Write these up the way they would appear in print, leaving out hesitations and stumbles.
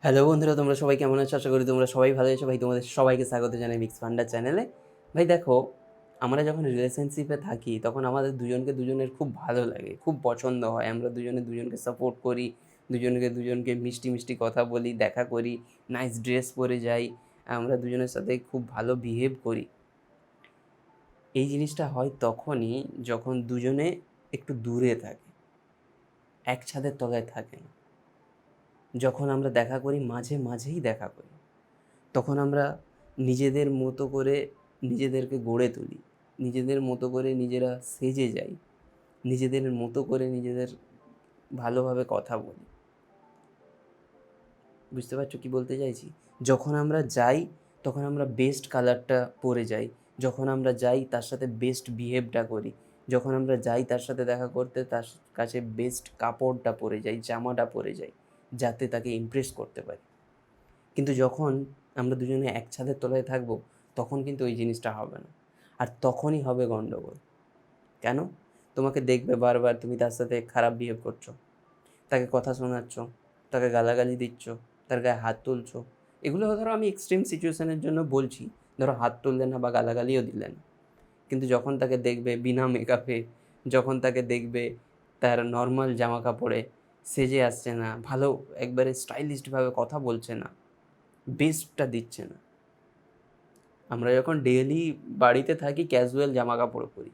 Hello বন্ধুরা, তোমরা সবাই কেমন আছো? আশা করি তোমরা সবাই ভালো আছো। ভাই তোমাদের সবাইকে স্বাগত জানাই মিক্সফান্ডা চ্যানেলে। ভাই দেখো, আমরা যখন রিলেশনশিপে থাকি তখন আমাদের দুজনকে দুজনের খুব ভালো লাগে, খুব পছন্দ হয়। আমরা দুজনে দুজনকে সাপোর্ট করি, দুজনকে মিষ্টি মিষ্টি কথা বলি, দেখা করি, নাইস ড্রেস পরে যাই, আমরা দুজনের সাথে খুব ভালো বিহেভ করি। এই জিনিসটা হয় তখনই যখন দুজনে একটু দূরে থাকে, এক ছাদের তলায় থাকে না। যখন আমরা দেখা করি, মাঝে মাঝেই দেখা করি, তখন আমরা নিজেদের মতো করে নিজেদেরকে গড়ে তুলি, নিজেদের মতো করে নিজেরা সেজে যাই, নিজেদের মতো করে নিজেদের ভালোভাবে কথা বলি। বুঝতে পারছো কী বলতে চাইছি? যখন আমরা যাই তখন আমরা বেস্ট কালারটা পরে যাই, যখন আমরা যাই তার সাথে বেস্ট বিহেভটা করি, যখন আমরা যাই তার সাথে দেখা করতে তার কাছে বেস্ট কাপড়টা পরে যাই, জামাটা পরে যাই, যাতে তাকে ইমপ্রেস করতে পারি। কিন্তু যখন আমরা দুজনে এক ছাদের তলায় থাকবো তখন কিন্তু ওই জিনিসটা হবে না, আর তখনই হবে গণ্ডগোল। কেন? তোমাকে দেখবে বারবার তুমি তার সাথে খারাপ বিহেভ করছো, তাকে কথা শোনাচ্ছ, তাকে গালাগালি দিচ্ছ, তার গায়ে হাত তুলছো। এগুলো ধরো আমি এক্সট্রিম সিচুয়েশনের জন্য বলছি, ধরো হাত তুললে না বা গালাগালিও দিলে না। কিন্তু যখন তাকে দেখবে বিনা মেকআপে, যখন তাকে দেখবে তার নর্মাল জামা কাপড়ে, সেজে আসছে না, ভালো একবারে স্টাইলিশডভাবে কথা বলছে না, বেস্টটা দিচ্ছে না। আমরা যখন ডেইলি বাড়িতে থাকি ক্যাজুয়াল জামা কাপড় পরি,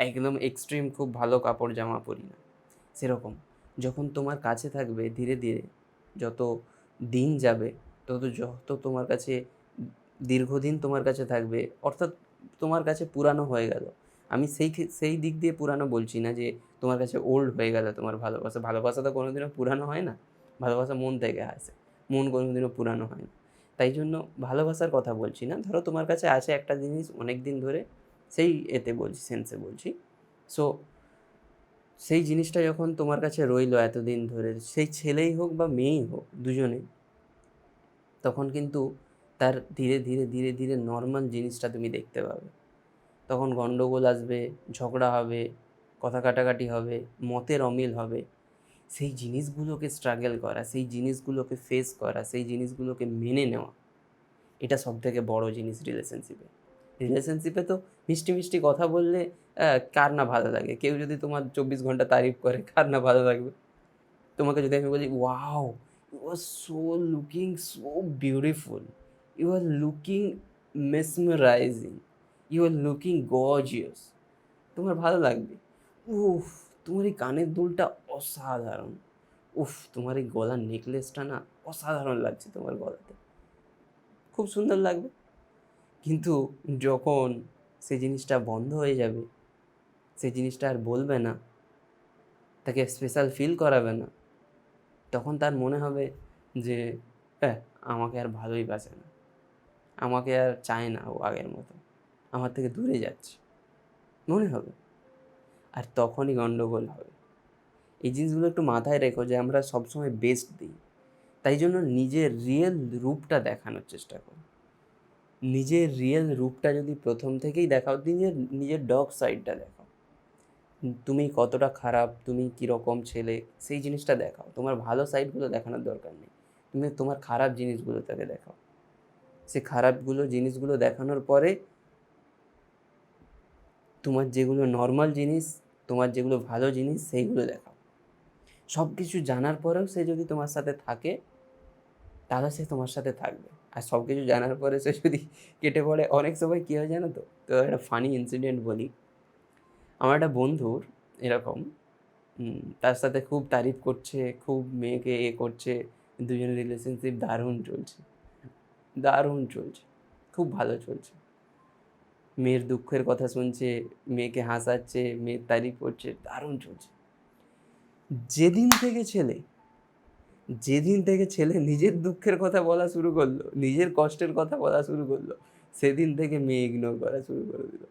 একদম এক্সট্রিম খুব ভালো কাপড় জামা পরি না। সেরকম যখন তোমার কাছে থাকবে, ধীরে ধীরে যত দিন যাবে যত তোমার কাছে দীর্ঘদিন তোমার কাছে থাকবে, অর্থাৎ তোমার কাছে পুরানো হয়ে গেল। আমি সেই দিক দিয়ে পুরানো বলছি না যে তোমার কাছে ওল্ড হয়ে গেল তোমার ভালোবাসা। ভালোবাসা তো কোনোদিনও পুরানো হয় না, ভালোবাসা মন থেকে আসে, মন কোনোদিনও পুরানো হয় না। তাই জন্য ভালোবাসার কথা বলছি না, ধরো তোমার কাছে আছে একটা জিনিস অনেক দিন ধরে, সেই এতে বলছি, সেন্সে বলছি। সো সেই জিনিসটা যখন তোমার কাছে রইলো এতদিন ধরে, সেই ছেলেই হোক বা মেয়েই হোক, দুজনে, তখন কিন্তু তার ধীরে ধীরে ধীরে ধীরে নর্মাল জিনিসটা তুমি দেখতে পাবে। তখন গণ্ডগোল আসবে, ঝগড়া হবে, কথা কাটাকাটি হবে, মতের অমিল হবে। সেই জিনিসগুলোকে স্ট্রাগল করা, সেই জিনিসগুলোকে ফেস করা, সেই জিনিসগুলোকে মেনে নেওয়া, এটা সবথেকে বড় জিনিস রিলেশনশিপে। রিলেশনশিপে তো মিষ্টি মিষ্টি কথা বললে কার না ভালো লাগে? কেউ যদি তোমার 24 ঘন্টা তারিফ করে, কার না ভালো লাগবে? তোমাকে যদি আমি বলি, wow, you are so looking so beautiful, you are looking mesmerising, you are looking gorgeous, তোমার ভালো লাগবে। উফ, তোমার এই কানের দুলটা অসাধারণ, উফ, তোমার এই গলার নেকলেসটা না অসাধারণ লাগছে তোমার গলাতে, খুব সুন্দর লাগবে। কিন্তু যখন সেই জিনিসটা বন্ধ হয়ে যাবে, সেই জিনিসটা আর বলবে না, তাকে স্পেশাল ফিল করাবে না, তখন তার মনে হবে যে হ্যাঁ, আমাকে আর ভালোই বাসে না, আমাকে আর চায় না ও আগের মতো, আমার থেকে দূরে যাচ্ছে, মনে হবে। আর তখনই গণ্ডগোল হবে। এই জিনিসগুলো একটু মাথায় রেখো যে আমরা সবসময় বেস্ট দিই, তাই জন্য নিজের রিয়েল রূপটা দেখানোর চেষ্টা করো। নিজের রিয়েল রূপটা যদি প্রথম থেকেই দেখাও, নিজের নিজের ডগ সাইডটা দেখাও, তুমি কতটা খারাপ, তুমি কীরকম ছেলে, সেই জিনিসটা দেখাও। তোমার ভালো সাইডগুলো দেখানোর দরকার নেই, তুমি তোমার খারাপ জিনিসগুলো তাকে দেখাও। সে জিনিসগুলো দেখানোর পরে তোমার যেগুলো নর্মাল জিনিস, তোমার যেগুলো ভালো জিনিস, সেইগুলো দেখাও। সব কিছু জানার পরেও সে যদি তোমার সাথে থাকে, তাহলে সে তোমার সাথে থাকবে। আর সব কিছু জানার পরে সে যদি কেটে পড়ে, অনেক সময় কী হয় জানো তো? তো একটা ফানি ইনসিডেন্ট বলি। আমার একটা বন্ধুর এরকম, তার সাথে খুব তারিফ করছে, খুব মেয়েকে করছে, দুজনের রিলেশনশিপ দারুণ চলছে, দারুণ চলছে, খুব ভালো চলছে। মেয়ের দুঃখের কথা শুনছে, মেয়েকে হাসাচ্ছে, মেয়ের তারিফ করছে, দারুণ চলছে। যেদিন থেকে ছেলে যেদিন থেকে ছেলে নিজের দুঃখের কথা বলা শুরু করলো, নিজের কষ্টের কথা বলা শুরু করলো, সেদিন থেকে মেয়ে ইগনোর করা শুরু করে দিল।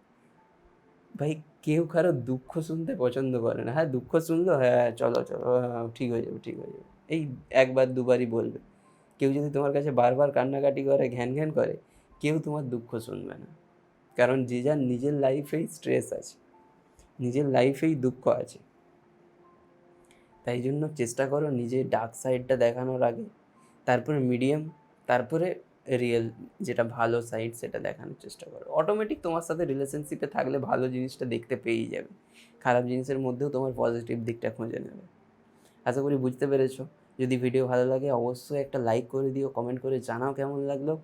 ভাই, কেউ কারো দুঃখ শুনতে পছন্দ করে না। হ্যাঁ, দুঃখ শুনলো, হ্যাঁ চলো চলো, হ্যাঁ, ঠিক হয়ে যাবে, ঠিক হয়ে যাবে, এই একবার দুবারই বলবে। কেউ যদি তোমার কাছে বারবার কান্নাকাটি করে, ঘ্যান ঘ্যান করে, কেউ তোমার দুঃখ শুনবে না। কারণ যে যার নিজের লাইফেই স্ট্রেস আছে, নিজের লাইফেই দুঃখ আছে। তাই জন্য চেষ্টা করো নিজের ডার্ক সাইডটা দেখানোর আগে তারপরে মিডিয়াম, তারপরে রিয়েল যেটা ভালো সাইড সেটা দেখানোর চেষ্টা করো। অটোমেটিক তোমার সাথে রিলেশনশিপে থাকলে ভালো জিনিসটা দেখতে পেয়েই যাবে, খারাপ জিনিসের মধ্যেও তোমার পজিটিভ দিকটা খুঁজে নেবে। আশা করি বুঝতে পেরেছো। যদি ভিডিও ভালো লাগে অবশ্যই একটা লাইক করে দিও, কমেন্ট করে জানাও কেমন লাগলো,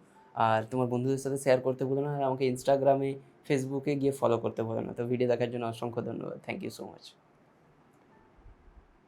আর তোমার বন্ধুদের সাথে শেয়ার করতে ভুলো না, আর আমাকে ইনস্টাগ্রামে ফেসবুকে গিয়ে ফলো করতে ভুলো না। তো ভিডিও দেখার জন্য অসংখ্য ধন্যবাদ। Thank you so much.